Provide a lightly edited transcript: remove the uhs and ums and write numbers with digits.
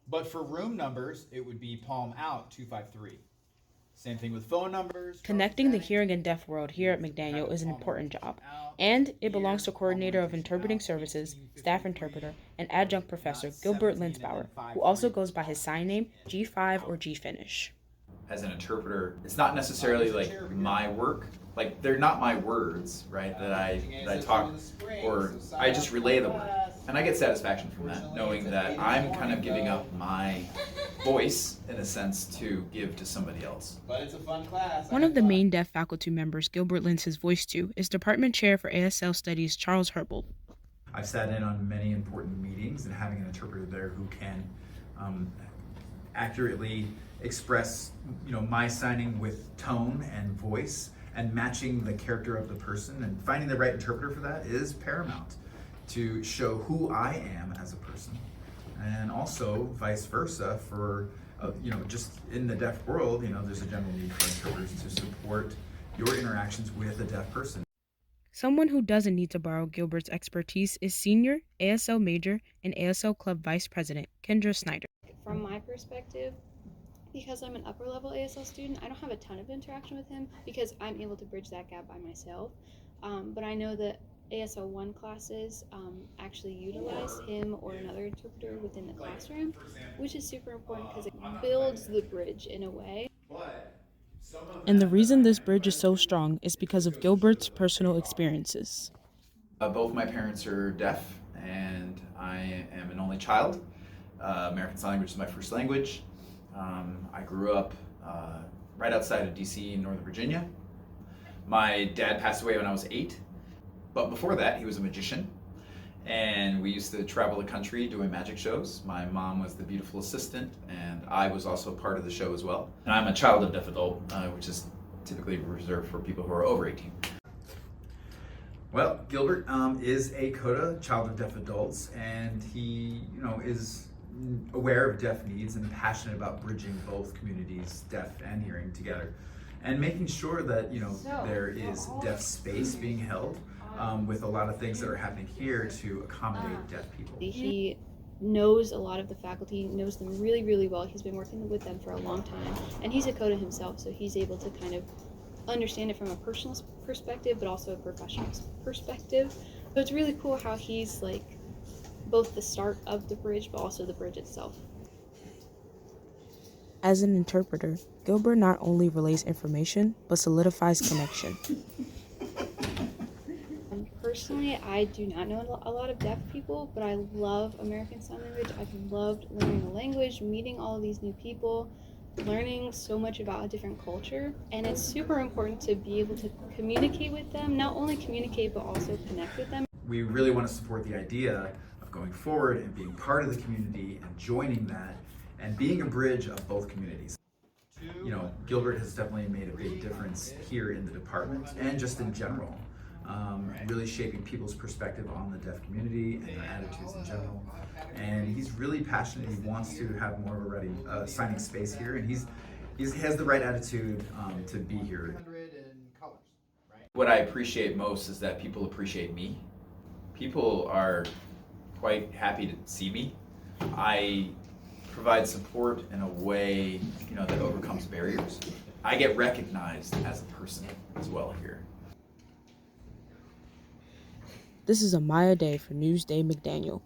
But for room numbers, it would be palm out 253. Same thing with phone numbers. Connecting the hearing and deaf world here at McDaniel is an important job, and it belongs to Coordinator of Interpreting Services, Staff Interpreter, and Adjunct Professor Gilbert Lensbower, who also goes by his sign name G5 or G Finish. As an interpreter, it's not necessarily like my work. Like they're not my words, right? That I talk, or I just relay the word, and I get satisfaction from that, knowing that I'm kind of giving up my voice in a sense to give to somebody else. But it's a fun class. One of the main deaf faculty members Gilbert lends his voice to is Department Chair for ASL Studies Charles Herbold. I've sat in on many important meetings, and having an interpreter there who can accurately express, my signing with tone and voice, and matching the character of the person, and finding the right interpreter for that is paramount to show who I am as a person, and also vice versa for just in the deaf world, there's a general need for interpreters to support your interactions with a deaf person. Someone who doesn't need to borrow Gilbert's expertise is Senior, ASL Major, and ASL Club Vice President Kendra Snyder. From my perspective, because I'm an upper level ASL student, I don't have a ton of interaction with him because I'm able to bridge that gap by myself. But I know that ASL 1 classes actually utilize him or another interpreter within the classroom, which is super important because it builds the bridge in a way. And the reason this bridge is so strong is because of Gilbert's personal experiences. Both my parents are deaf, and I am an only child. American Sign Language is my first language. I grew up right outside of DC in Northern Virginia. My dad passed away when I was 8, but before that he was a magician, and we used to travel the country doing magic shows. My mom was the beautiful assistant, and I was also part of the show as well. And I'm a child of deaf adult, which is typically reserved for people who are over 18. Well, Gilbert is a CODA, child of deaf adults, and he, is aware of deaf needs and passionate about bridging both communities, deaf and hearing, together, and making sure that there is deaf space being held with a lot of things that are happening here to accommodate deaf people. He knows a lot of the faculty, knows them really, really well. He's been working with them for a long time, and he's a CODA himself, so he's able to kind of understand it from a personal perspective, but also a professional perspective. So it's really cool how he's like both the start of the bridge, but also the bridge itself. As an interpreter, Gilbert not only relays information, but solidifies connection. Personally, I do not know a lot of deaf people, but I love American Sign Language. I've loved learning the language, meeting all of these new people, learning so much about a different culture, and it's super important to be able to communicate with them, not only communicate, but also connect with them. We really want to support the idea of going forward and being part of the community and joining that and being a bridge of both communities. Gilbert has definitely made a big difference here in the department and just in general, really shaping people's perspective on the deaf community and their attitudes in general. And he's really passionate. He wants to have more of a ready signing space here, and he has the right attitude to be here. What I appreciate most is that people appreciate me. People are quite happy to see me. I provide support in a way that overcomes barriers. I get recognized as a person as well here. This is Amaya Day for Newsday McDaniel.